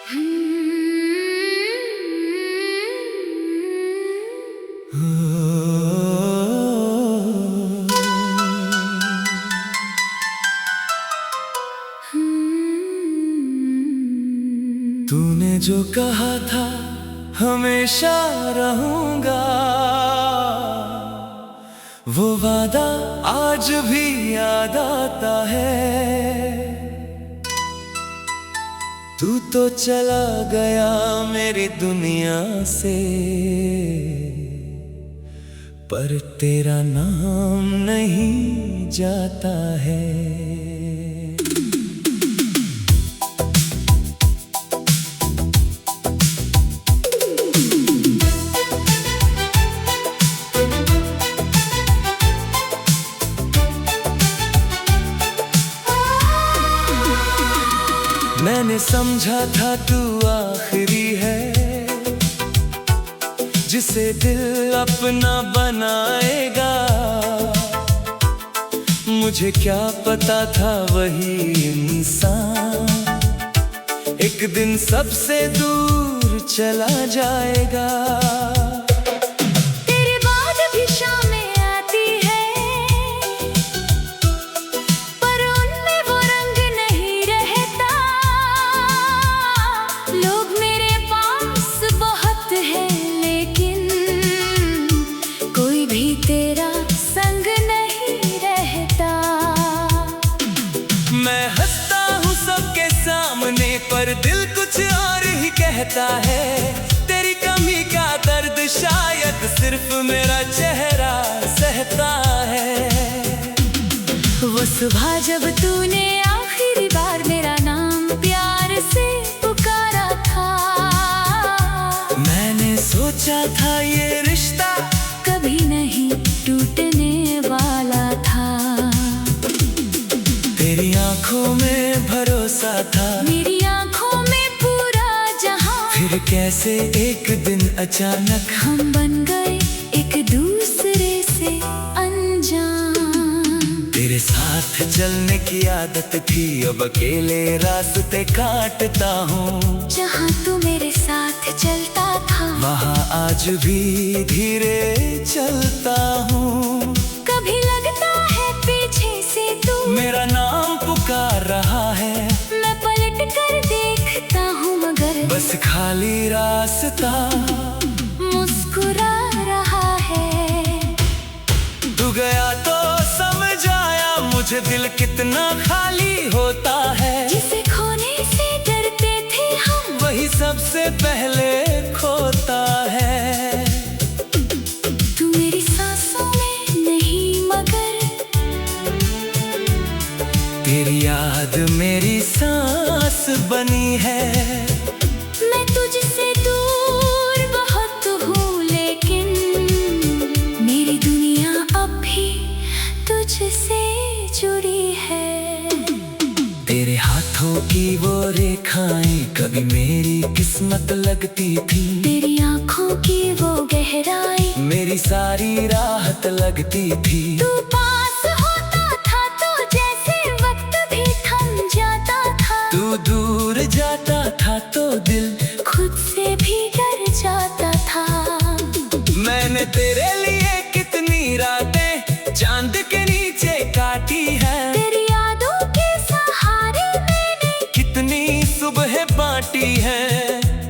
तूने जो कहा था हमेशा रहूंगा, वो वादा आज भी याद आता है। तू तो चला गया मेरी दुनिया से, पर तेरा नाम नहीं जाता है। मैंने समझा था तू आखिरी है, जिसे दिल अपना बनाएगा। मुझे क्या पता था वही इंसान एक दिन सबसे दूर चला जाएगा। तेरा संग नहीं रहता। मैं हंसता हूँ सबके सामने, पर दिल कुछ और ही कहता है। तेरी कमी का दर्द शायद सिर्फ मेरा चेहरा सहता है। वो सुबह जब तूने आखिरी बार मेरा नाम प्यार से पुकारा था, मैंने सोचा था ये रिश्ता कभी नहीं टूटने वाला था। तेरी आंखों में भरोसा था, मेरी आंखों में पूरा जहां। फिर कैसे एक दिन अचानक हम बन गए एक दूसरे से अनजान। तेरे साथ चलने की आदत थी, अब अकेले रास्ते काटता हूँ। जहाँ तू मेरे साथ चलता था, वहाँ आज भी धीरे चलता हूँ। कभी लगता है पीछे से तू मेरा नाम पुकार रहा है। मैं पलट कर देखता हूँ, मगर बस खाली रास्ता मुस्कुरा रहा है। तू गया तो समझ आया मुझे दिल कितना खाली होता है। जिसे खोने से डरते थे हम, वही सबसे पहले खोता है। तू मेरी सांसों में नहीं, मगर तेरी याद मेरी सांस बनी है। मैं तुझसे दूर बहुत हूँ, लेकिन मेरी दुनिया अब भी तुझसे जुड़ी है। तेरे हाथों की वो रेखाएं कभी मेरी किस्मत लगती थी। तेरी आंखों की वो गहराई मेरी सारी राहत लगती थी। तू पास होता था तो जैसे वक्त भी थम जाता था। तू दूर जाता था तो दिल खुद से भी डर जाता था। मैंने तेरे लिए कितनी रातें चांद के नीचे काटी है। तेरी यादों के सहारे मैंने कितनी सुबह बांटी है।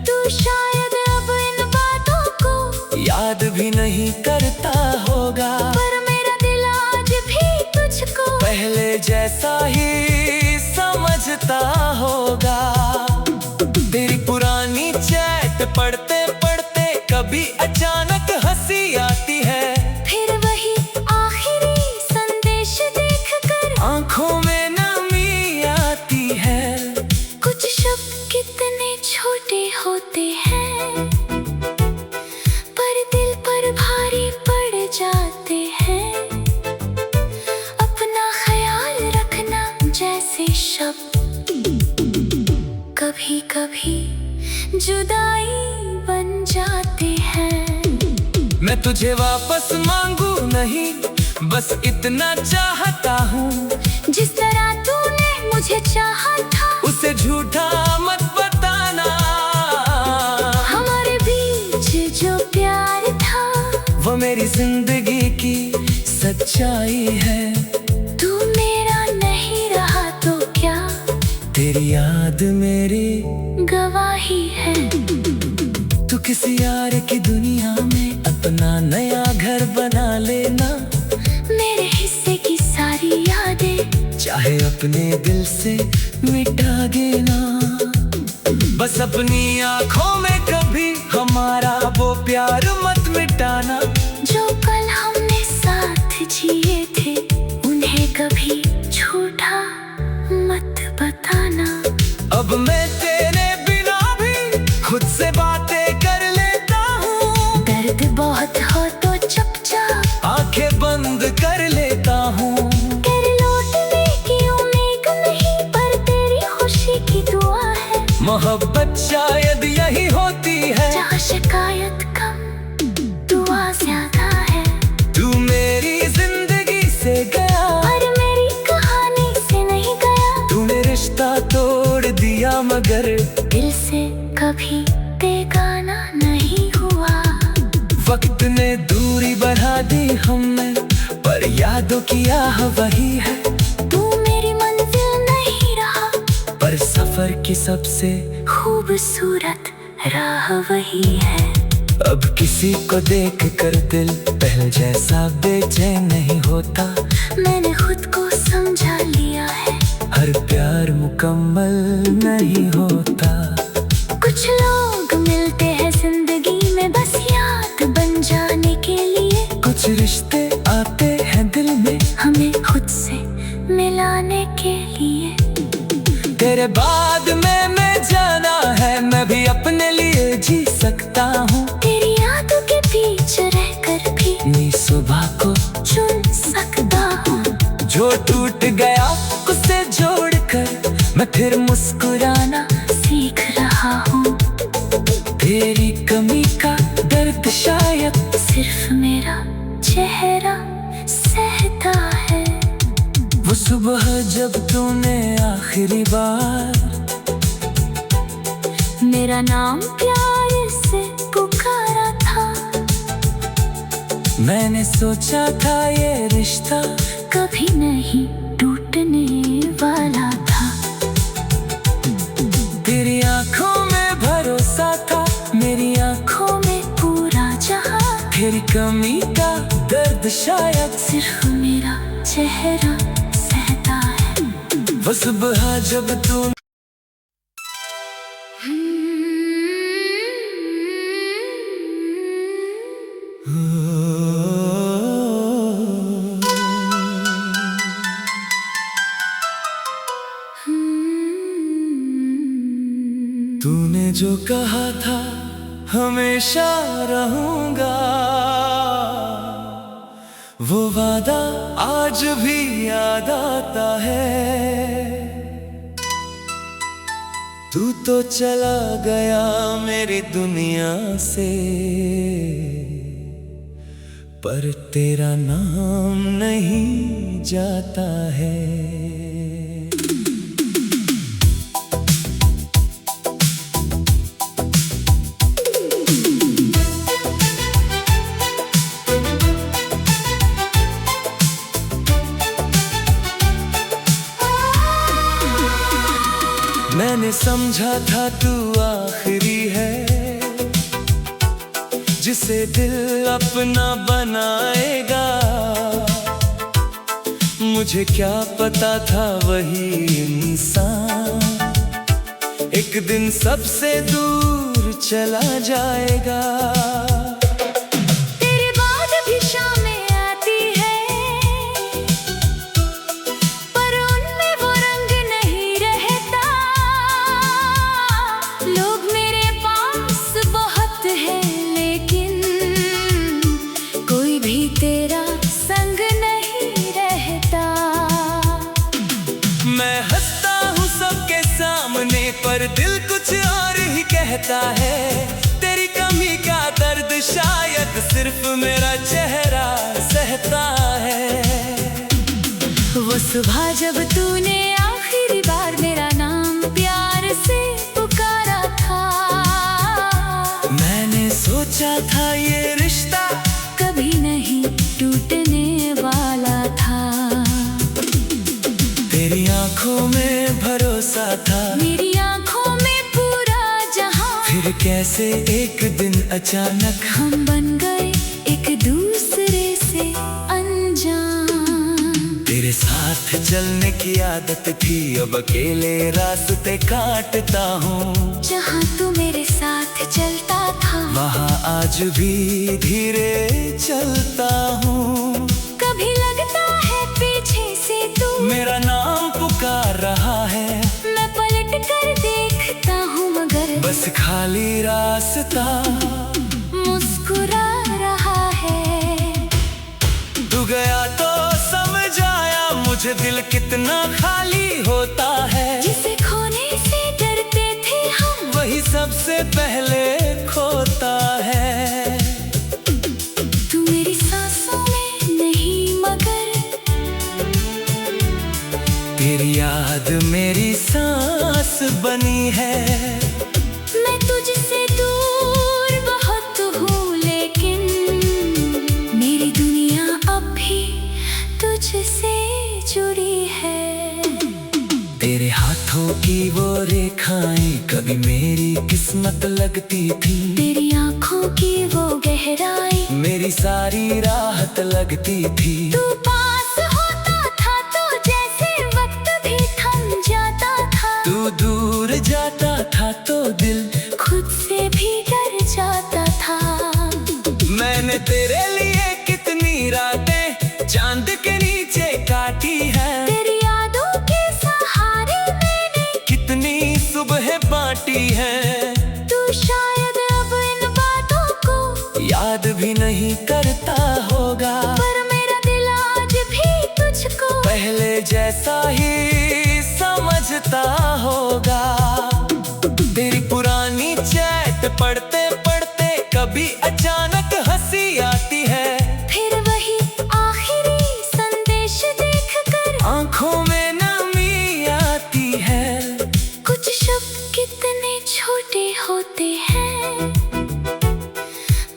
तू शायद अब इन बातों को याद भी नहीं करता होगा, पर मेरा दिल आज भी तुझको पहले जैसा ही समझता होगा। तेरी पुरानी चैट पढ़ते पढ़ते कभी अचानक हंसी आती है। फिर वही आखिरी संदेश देखकर आंखों में नमी आती है। कुछ शब्द कितने छोटे होते हैं, पर दिल पर भारी पड़ जाते हैं। अपना ख्याल रखना जैसे शब्द कभी कभी जुदाई बन जाते हैं। मैं तुझे वापस मांगू नहीं, बस इतना चाहता हूँ। जिस तरह तूने मुझे चाहा था, उसे झूठा मत बताना। जिंदगी की सच्चाई है। तू मेरा नहीं रहा तो क्या, तेरी याद मेरी गवाही है। तू किसी यार की दुनिया में अपना नया घर बना लेना। मेरे हिस्से की सारी यादें चाहे अपने दिल से मिटा देना। बस अपनी आंखों में कभी हमारा वो प्यार मत मिटाना। जो कल हमने साथ जिए थे उन्हें कभी झूठा मत बताना। अब मैं तेरे बिना भी खुद से बातें कर लेता हूँ। दर्द बहुत हो तो चुपचाप आंखें बंद कर लेता हूँ। तेरे लौटने की उम्मीद नहीं पर तेरी खुशी की दुआ है। मोहब्बत शायद यही होती है जहाँ शिकायत कम दुआ ज्यादा है। तू मेरी जिंदगी से गया और मेरी कहानी से नहीं गया। तूने रिश्ता तोड़ दिया मगर दिल से कभी बेगाना नहीं हुआ। वक्त ने दूरी बढ़ा दी हमने पर यादों की आह वही है। तू मेरी मंजिल नहीं रहा पर सफर की सबसे खूबसूरत राह वही है। अब किसी को देख कर दिल पहले जैसा बेचैन नहीं होता। मैंने खुद को समझा लिया है हर प्यार मुकम्मल नहीं होता। कुछ लोग मिलते हैं जिंदगी में बस याद बन जाने के लिए। कुछ रिश्ते आते हैं दिल में हमें खुद से मिलाने के लिए। तेरे बाद में मैं जाना है मैं भी अपने लिए जी सकता हूँ। तेरी यादों के पीछे रहकर भी नई सुबह को चुन सकता हूँ। जो टूट गया उसे जोड़कर मैं फिर मुस्कुराना सीख रहा हूँ। तेरी कमी का दर्द शायद सिर्फ मेरा चेहरा सहता है। वो सुबह जब तूने आखिरी बार मेरा नाम प्यार से पुकारा था। मैंने सोचा था ये रिश्ता कभी नहीं टूटने वाला था। तेरी आंखों में भरोसा था मेरी आंखों आँखों में पूरा जहां तेरी कमी का दर्द शायद सिर्फ मेरा चेहरा सहता है। वो सुबह जब तू तूने जो कहा था हमेशा रहूंगा वो वादा आज भी याद आता है। तू तो चला गया मेरी दुनिया से पर तेरा नाम नहीं जाता है। मैंने समझा था तू आखिरी है जिसे दिल अपना बनाएगा। मुझे क्या पता था वही इंसान एक दिन सबसे दूर चला जाएगा। तेरे बाद भी शामें आती है पर उनमें वो रंग नहीं रहता। लोग मेरे पास बहुत है लेकिन कोई भी तेरा संग नहीं रहता। मैं हंसता हूँ सबके सामने पर दिल कुछ और ही कहता है। तेरी कमी का दर्द शायद सिर्फ मेरा चेहरा सहता है। वो सुबह जब तूने आखिरी बार मेरा नाम प्यार से पुकारा था। मैंने सोचा था ये रिश्ता कभी नहीं था, मेरी आंखों में पूरा जहां। फिर कैसे एक दिन अचानक हम बन गए एक दूसरे से अनजान। तेरे साथ चलने की आदत थी, अब अकेले रास्ते काटता हूँ। जहाँ तू मेरे साथ चलता था, वहाँ आज भी धीरे चलता हूँ। कभी लगता है पीछे से तू मेरा नाम पुकार रहा है, मैं पलट कर देखता हूँ मगर बस खाली रास्ता मुस्कुरा रहा है। तू गया तो समझ आया मुझे दिल कितना खाली होता है। जिसे खोने से डरते थे हम, वही सबसे पहले खोता है। तू मेरी सांसों में नहीं मगर तेरी याद मेरी सांस बनी है। मैं तुझसे दूर बहुत हूँ, लेकिन मेरी दुनिया अब भी तुझसे जुड़ी है। तेरे हाथों की वो रेखाएं कभी मेरी किस्मत लगती थी। तेरी आंखों की वो गहराई मेरी सारी राहत लगती थी। तू पास होता था तो जैसे वक्त भी थम जाता था। तू दूर जाता था तो दिल खुद से भी डर जाता था। मैंने तेरे लिए कितनी रातें चांद के नीचे काटी है। तेरी यादों के सहारे मैंने कितनी सुबह बांटी है। तू शायद अब इन बातों को याद भी नहीं करता होगा, पर मेरा दिल आज भी तुझको पहले जैसा ही समझता होगा। तेरी पुरानी चैट पढ़ते पढ़ते कभी अचानक हंसी आती है। फिर वही आखिरी संदेश देखकर आंखों में नमी आती है। कुछ शब्द कितने छोटे होते हैं,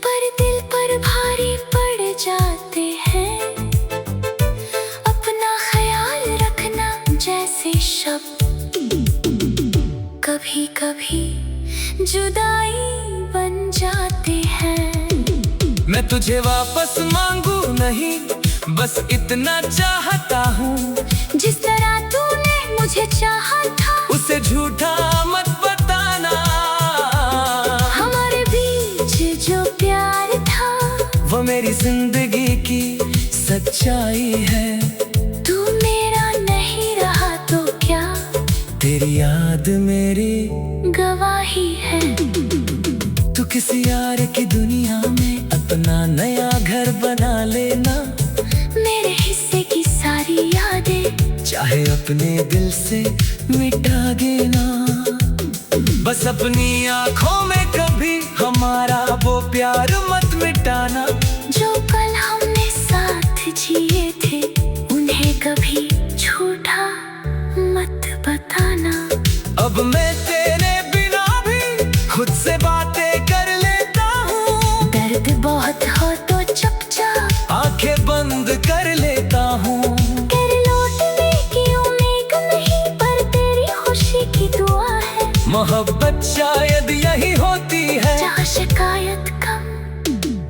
पर दिल पर भारी पड़ जाते हैं। अपना ख्याल रखना जैसे शब्द कभी कभी जुदाई बन जाते हैं। मैं तुझे वापस मांगू नहीं, बस इतना चाहता हूँ। जिस तरह तूने मुझे चाहा था, उसे झूठा मत बताना। हमारे बीच जो प्यार था, वो मेरी जिंदगी की सच्चाई है। तू मेरा नहीं रहा तो क्या, तेरी याद मेरी गवाही है। तू किसी यार की दुनिया में अपना नया घर बना लेना। मेरे हिस्से की सारी यादें चाहे अपने दिल से मिटा देना। बस अपनी आंखों में कभी हमारा वो प्यार मत मिटाना। जो कल हमने साथ जिए थे, उन्हें कभी झूठा मत बताना। अब मैं तेरे बिना भी खुद से बातें कर लेता हूँ। दर्द बहुत हो तो चुपचाप आंखें बंद कर लेता हूँ। तेरे लौटने की उम्मीद नहीं, पर तेरी खुशी की दुआ है। मोहब्बत शायद यही होती है, जहाँ शिकायत कम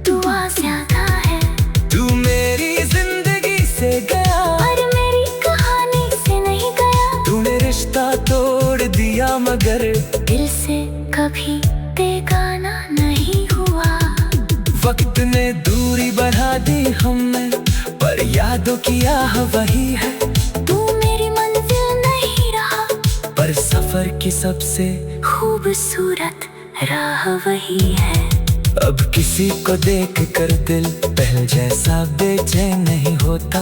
दुआ ज्यादा है। तू मेरी जिंदगी से गया, पर मेरी कहानी से नहीं गया। तूने रिश्ता तोड़ दिया मगर दिल से कभी बेगाना नहीं हुआ। वक्त ने दूरी बढ़ा दी हमने, पर यादों की आह वही है। तू मेरी मंजिल नहीं रहा, पर सफर की सबसे खूबसूरत राह वही है। अब किसी को देख कर दिल पहले जैसा बेचैन नहीं होता।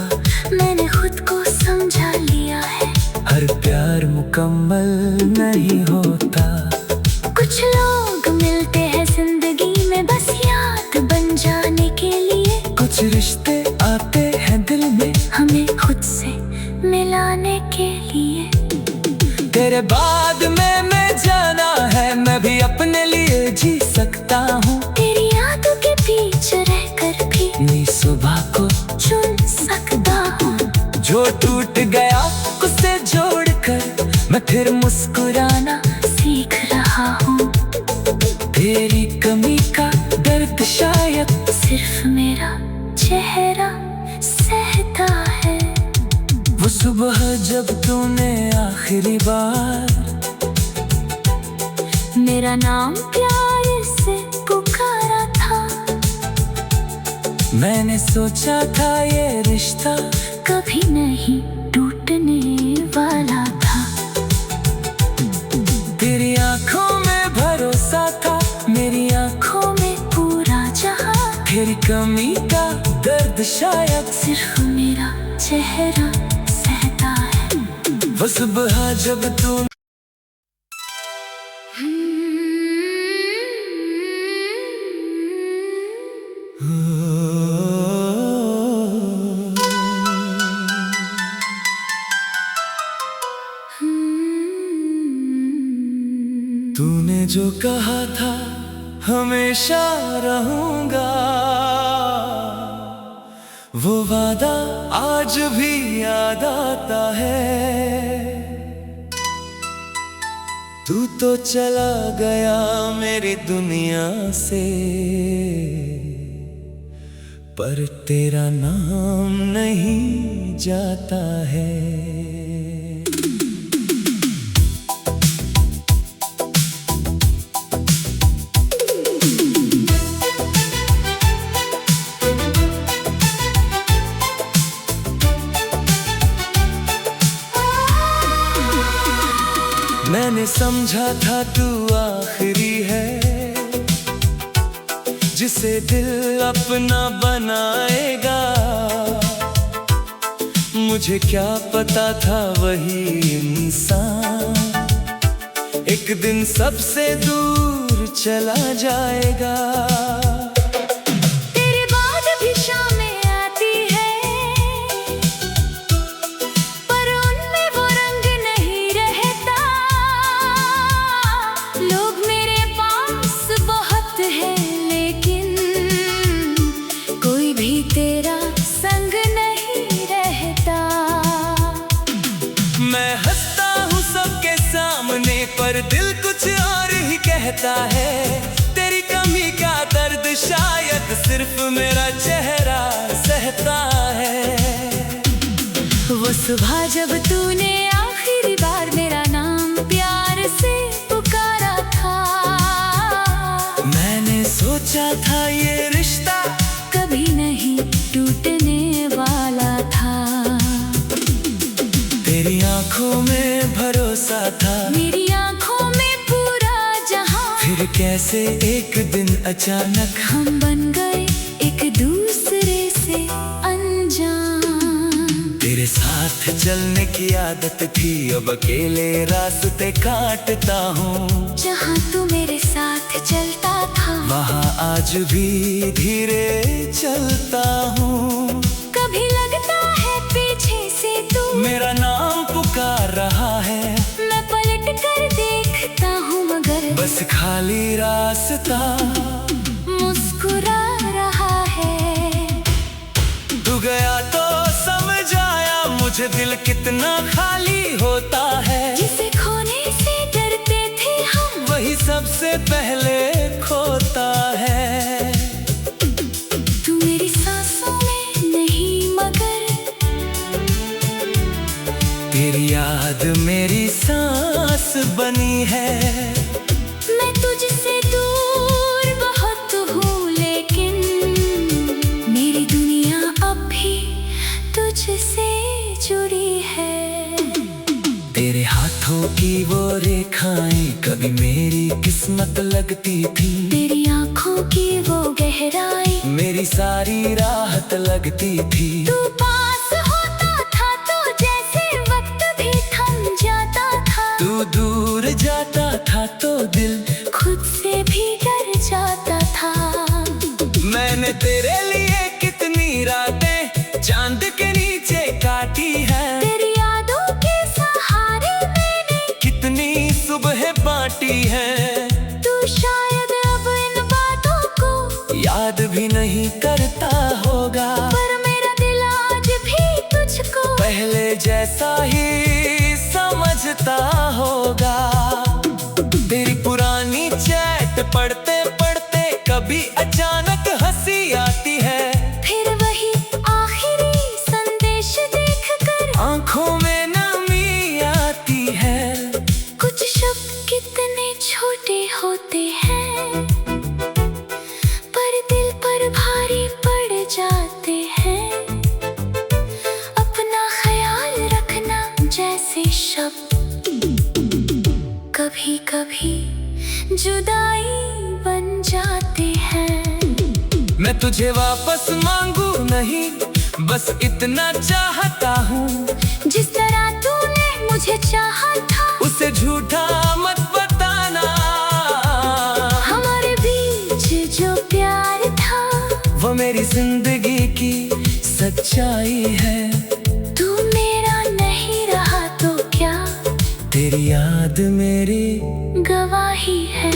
मैंने खुद को समझा लिया है, हर प्यार मुकम्मल नहीं होता। कुछ लोग मिलते हैं जिंदगी में बस याद बन जाने के लिए। कुछ रिश्ते आते हैं दिल में हमें खुद से मिलाने के लिए। तेरे बाद में मैं जाना है, मैं भी अपने लिए जी सकता हूँ। तेरी यादों के पीछे रहकर भी नई सुबह को चुन सकता हूँ। जो टूट गया उसे जोड़कर मैं फिर मुस्कुराना सीख रहा हूँ। तेरी कमी का दर्द शायद सिर्फ मेरा चेहरा सहता है। वो सुबह जब तूने आखिरी बार मेरा नाम प्यार से पुकारा था, मैंने सोचा था ये रिश्ता कभी नहीं टूटने वाला था। तेरी आंखों में भरोसा था, मेरी आँखों में पूरा जहां, तेरी कमी का दर्द शायद सिर्फ मेरा चेहरा सहता है। वो सुबह जब तू तूने जो कहा था हमेशा रहूंगा, वो वादा आज भी याद आता है। तू तो चला गया मेरी दुनिया से, पर तेरा नाम नहीं जाता है। मैंने समझा था तू आखिरी है, जिसे दिल अपना बनाएगा। मुझे क्या पता था वही इंसान एक दिन सबसे दूर चला जाएगा। तेरे बाद भी शामें आती है, पर उनमें वो रंग नहीं रहता। लोग मेरे पास बहुत है, लेकिन कोई भी तेरा संग नहीं रहता। मैं हंसता हूँ सबके सामने, पर दिल कुछ और ही कहता है। तेरी कमी का दर्द शायद सिर्फ मेरा चेहरा सहता है। वो सुबह जब तूने आखिरी बार मेरा नाम प्यार से पुकारा था, मैंने सोचा था ये रिश्ता कभी नहीं टूटने वाला था। तेरी आंखों में भरोसा था, मेरी आँखों में पूरा जहां, फिर कैसे एक दिन अचानक हम बन गए एक दूसरे से अनजान। तेरे साथ चलने की आदत थी, अब अकेले रास्ते काटता हूँ। जहाँ तू मेरे साथ चलता था, वहाँ आज भी धीरे चलता हूँ। कभी लगता है पीछे से तू मेरा नाम पुकार रहा है, मैं पलट कर देखता हूँ, मगर बस खाली रास्ता मुस्कुरा रहा है। तू गया तो समझ आया मुझे दिल कितना खाली होता है। जिसे खोने से डरते थे हम, वही सबसे पहले खोता है। तू मेरी सांसों में नहीं, मगर तेरी याद मेरी सांस बनी है। मैं तुझसे दूर बहुत हूँ, लेकिन मेरी दुनिया अब भी तुझसे जुड़ी है। तेरे हाथों की वो रेखाएं कभी मेरी किस्मत लगती थी। तेरी आँखों की वो गहराई मेरी सारी राहत लगती थी। तू पास होता था तो जैसे वक्त भी थम जाता था। तू दूर जाता था तो दिल खुद से भी डर जाता था। मैंने तेरे लिए कितनी रातें चांद के नीचे काटी है। तेरी यादों के सहारे मैंने कितनी सुबह बांटी है। तू शायद अब इन बातों को याद भी नहीं करता होगा, पर मेरा दिल आज भी तुझको पहले जैसा ही समझता पता होगा। तेरी पुरानी चैट पढ़ते पढ़ते कभी अचानक हंसी आती है, फिर वही आखिरी संदेश देखकर आंखों में नमी आती है। कुछ शब्द कितने छोटे होते हैं पर दिल पर भारी पड़ जाते हैं। अपना ख्याल रखना जैसे शब्द कभी कभी जुदाई बन जाते हैं। मैं तुझे वापस मांगू नहीं, बस इतना चाहता हूँ, जिस तरह तूने मुझे चाहा था उसे झूठा मत बताना। हमारे बीच जो प्यार था वो मेरी जिंदगी की सच्चाई है। तू मेरा नहीं रहा तो क्या, तेरी याद मेरी गवाही है।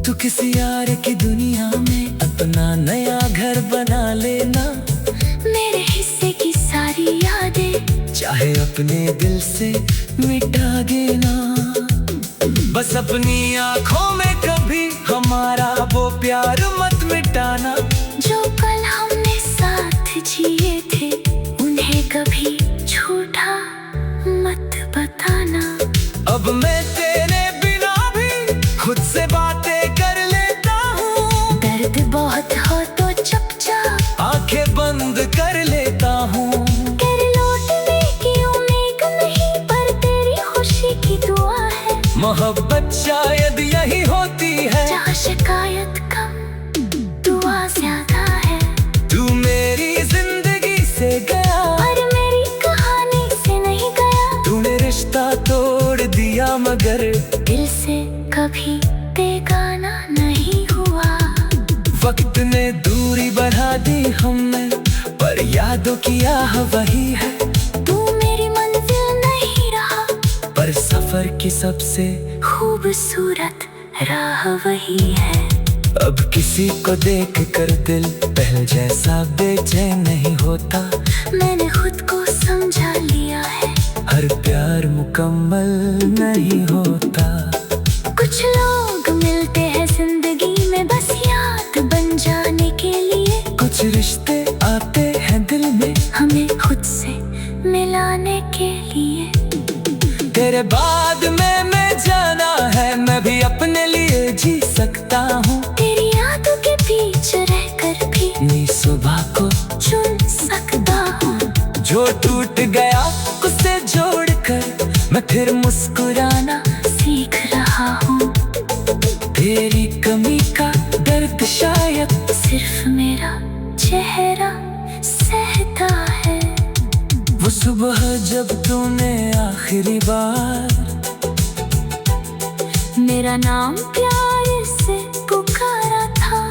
तू किसी यार की दुनिया में अपना नया घर बना लेना। मेरे हिस्से की सारी यादें चाहे अपने दिल से मिटा देना। बस अपनी आंखों में कभी हमारा वो प्यार मत मिटाना। जो पल हमने साथ जिए थे उन्हें कभी झूठा मत बताना। अब मैं तेरे बिना भी खुद से बातें कर लेता हूँ। दर्द बहुत हो तो चुपचाप आंखें बंद कर लेता हूँ। कर लौटने की उम्मीद नहीं पर तेरी खुशी की दुआ है। मोहब्बत शायद यही होती है, जहाँ शिकायत कम दुआ ज्यादा है। तू मेरी जिंदगी से गया पर मेरी कहानी से नहीं गया। तूने रिश्ता तोड़ दिया मगर दिल से कभी बेगाना नहीं हुआ। वक्त ने दूरी बढ़ा दी हमने, पर यादों की आह वही है। तू मेरी मंजिल नहीं रहा पर सफर की सबसे खूबसूरत राह वही है। अब किसी को देख कर दिल पहले जैसा बेचैन नहीं होता। मैंने खुद को समझा लिया है, हर प्यार मुकम्मल नहीं होता। कुछ लोग मिलते हैं जिंदगी में बस याद बन जाने के लिए। कुछ रिश्ते आते हैं दिल में हमें खुद से मिलाने के लिए। तेरे बाद में मैं जाना है, मैं भी अपने लिए जी सकता हूँ। तेरी यादों के पीछे रहकर भी नई सुबह को चुन सकता हूँ। जो टूट गया उसे जोड़कर मैं फिर मुस्कुराना सीख रहा हूँ। तेरी कमी का दर्द शायद सिर्फ मेरा चेहरा सहता है। वो सुबह जब तूने आखिरी बार मेरा नाम प्यार से पुकारा था।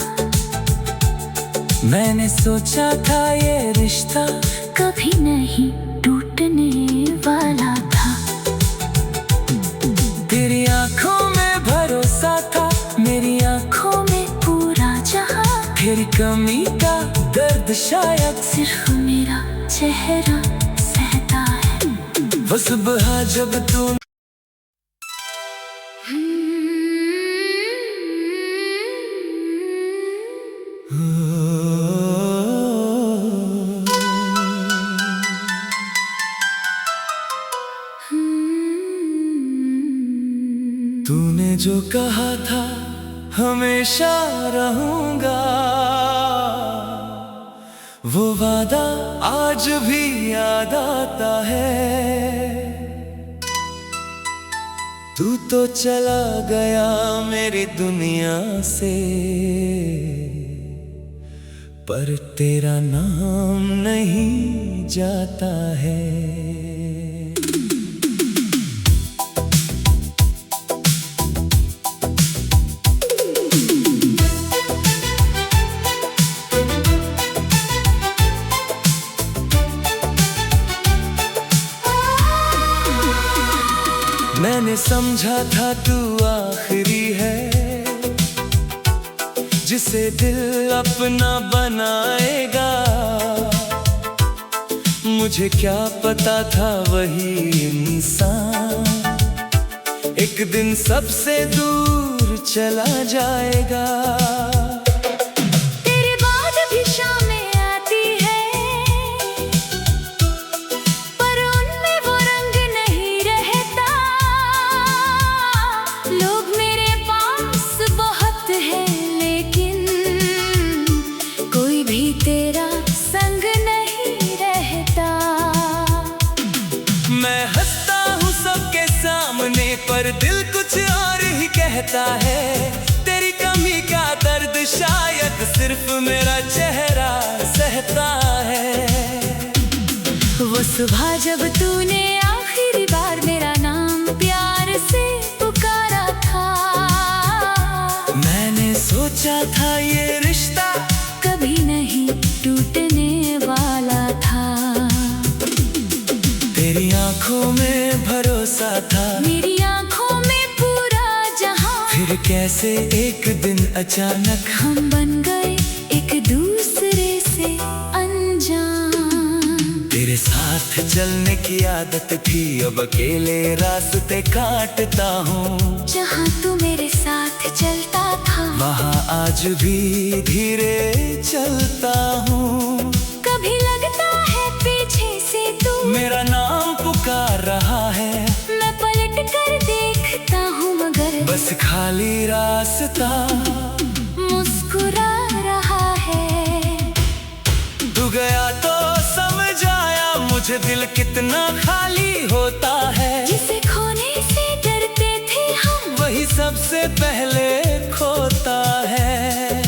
मैंने सोचा था ये रिश्ता कभी नहीं टूटने वाला था। तेरी आंखों में भरोसा था, मेरी आंखों आँखों में पूरा जहां, तेरी कमी का दर्द शायद सिर्फ मेरा चेहरा सहता है। वो सुबह जब तू तूने जो कहा था हमेशा रहूंगा, वो वादा आज भी याद आता है। तू तो चला गया मेरी दुनिया से, पर तेरा नाम नहीं जाता है। मैंने समझा था तू आखिरी है, जिसे दिल अपना बनाएगा। मुझे क्या पता था वही इंसान एक दिन सबसे दूर चला जाएगा। तेरे बाद भी शामें आती है, पर उनमें वो रंग नहीं रहता। लोग मेरे पास बहुत है, लेकिन कोई भी तेरा संग नहीं रहता। मैं हंसता हूँ सबके सामने, पर दिल कुछ और ही कहता है। तेरी कमी का दर्द शायद सिर्फ मेरा चेहरा सहता है। वो सुबह जब तूने आखिरी बार मेरा नाम प्यार से पुकारा था, मैंने सोचा था ये रिश्ता कभी नहीं टूटने वाला था। तेरी आंखों में भरोसा था, मेरी आंखों में पूरा जहां। फिर कैसे एक दिन अचानक हम बन गए एक दूसरे से अनजान। तेरे साथ चलने की आदत थी, अब अकेले रास्ते काटता हूँ। जहां तू मेरे साथ चलता था, वहाँ आज भी धीरे चलता हूँ। कभी लगता है पीछे से तू मेरा नाम पुकार रहा है, मैं पलट कर देखता हूँ, मगर बस खाली रास्ता मुस्कुरा रहा है। तू गया तो समझ आया मुझे दिल कितना खाली होता है। जिसे खोने से डरते थे हम, वही सबसे पहले खोता है।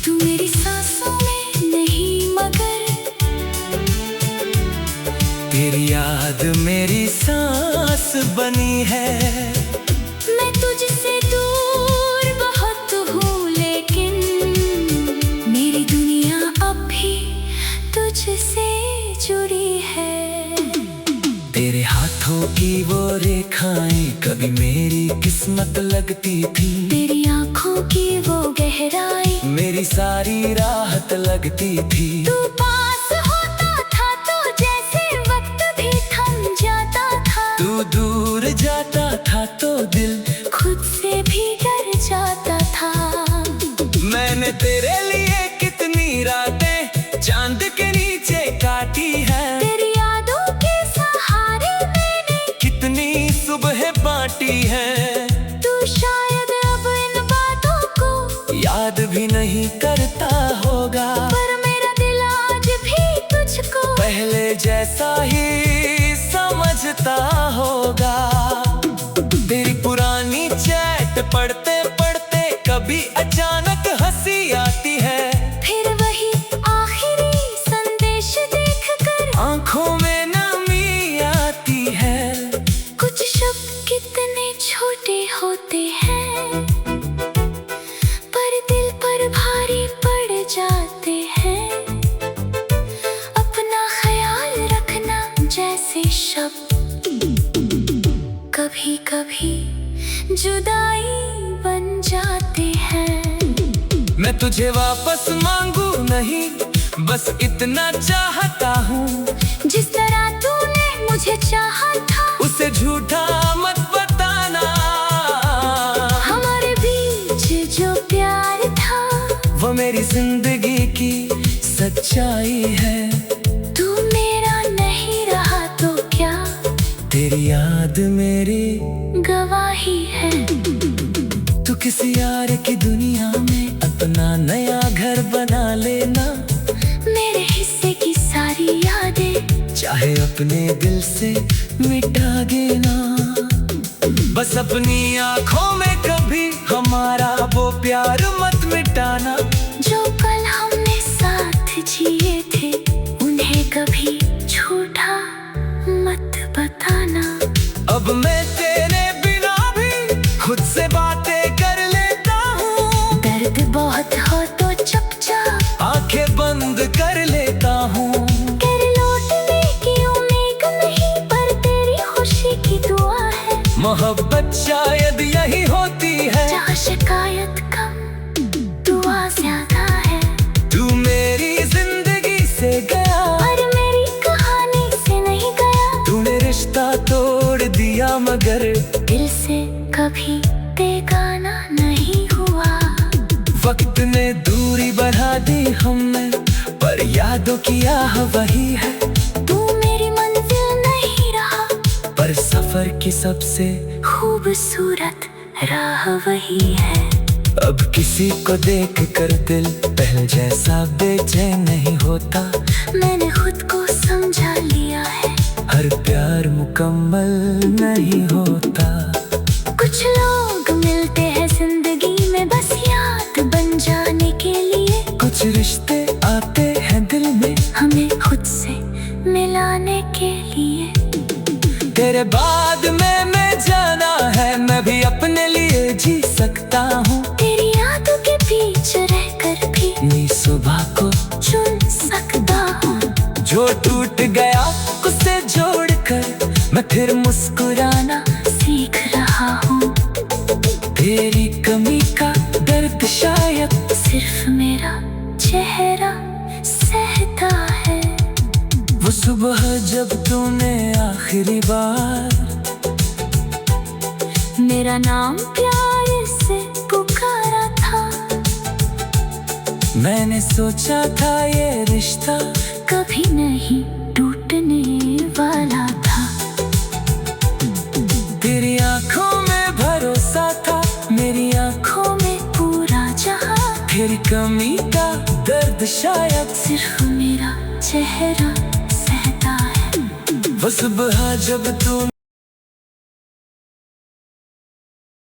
तू मेरी सांसों में नहीं, मगर तेरी याद मेरी सांस बनी है। मैं तुझसे दूर बहुत हूँ, लेकिन मेरी दुनिया अब भी तुझसे जुड़ी है। तेरे हाथों की वो रेखाएं कभी मेरी किस्मत लगती थी। तेरी आंखों की वो गहराई मेरी सारी राहत लगती थी। तू पास होता था तो जैसे वक्त भी थम जाता था। तू दूर जाता था तो दिल खुद से भी डर जाता था। मैंने तेरे लिए कितनी रातें चांद के नीचे काटी है। तेरी यादों के सहारे मैंने कितनी सुबह बांटी है। तू शायद अब इन बातों को याद भी नहीं करता होगा, पर मेरा दिल आज भी तुझको पहले जैसा ही समझता होगा। तेरी पुरानी चैट पढ़ते पढ़ते कभी अचानक हंसी आती है। फिर वही आखिरी संदेश देखकर आंखों में नमी आती है। कुछ शब्द कितने छोटे होते हैं, पर दिल पर भारी पड़ जाते हैं। अपना ख्याल रखना जैसे शब्द कभी कभी जुदाई बन जाते हैं। मैं तुझे वापस मांगू नहीं, बस इतना चाहता हूँ। जिस तरह तूने मुझे चाहा था, उसे झूठा मत बताना। हमारे बीच जो प्यार था, वो मेरी जिंदगी की सच्चाई है। तू मेरा नहीं रहा तो क्या, तेरी याद मेरी गवाही है। तू किसी यार की दुनिया में अपना नया घर बना लेना। मेरे हिस्से की सारी यादें चाहे अपने दिल से मिटा देना। बस अपनी आंखों में कभी हमारा वो प्यार मत मिटाना। जो कल हमने साथ जिए थे, उन्हें कभी झूठा मत बताना। अब मैं तेरे बिना भी खुद से बातें कर लेता हूँ। दर्द बहुत हो तो चुपचाप आंखें बंद कर लेता हूँ। कर लौटने की उम्मीद नहीं, पर तेरी खुशी की दुआ है। मोहब्बत शायद यही होती है, जहाँ शिकायत कम दुआ ज्यादा है। तू मेरी जिंदगी से गया, और मेरी मगर दिल से कभी बेगाना नहीं हुआ। वक्त ने दूरी बढ़ा दी हमें, पर यादों की आह वही है। तू मेरी मंजिल नहीं रहा, पर सफर की सबसे खूबसूरत राह वही है। अब किसी को देख कर दिल पहले जैसा बेचैन नहीं होता। मैंने खुद को समझा लिया है, हर प्यार मुकम्मल नहीं होता। कुछ लोग मिलते हैं जिंदगी में बस याद बन जाने के लिए। कुछ रिश्ते आते हैं दिल में हमें खुद से मिलाने के लिए। तेरे बाद में मैं जाना है, मैं भी अपने लिए जी सकता हूँ। तेरी यादों के पीछे रहकर भी नई सुबह को चुन सकता हूँ। जो टूट गया उसे जोड़कर मैं फिर मुस्कुराना सीख रहा हूँ। तेरी कमी का दर्द शायद सिर्फ मेरा चेहरा सहता है। वो सुबह जब तूने आखिरी बार मेरा नाम प्यार से पुकारा था। मैंने सोचा था ये रिश्ता कभी नहीं टूटने वाला था। तेरी आंखों में भरोसा था, मेरी आंखों आँखों में पूरा जहां, तेरी कमी का दर्द शायद सिर्फ मेरा चेहरा सहता है। वो सुबह जब तू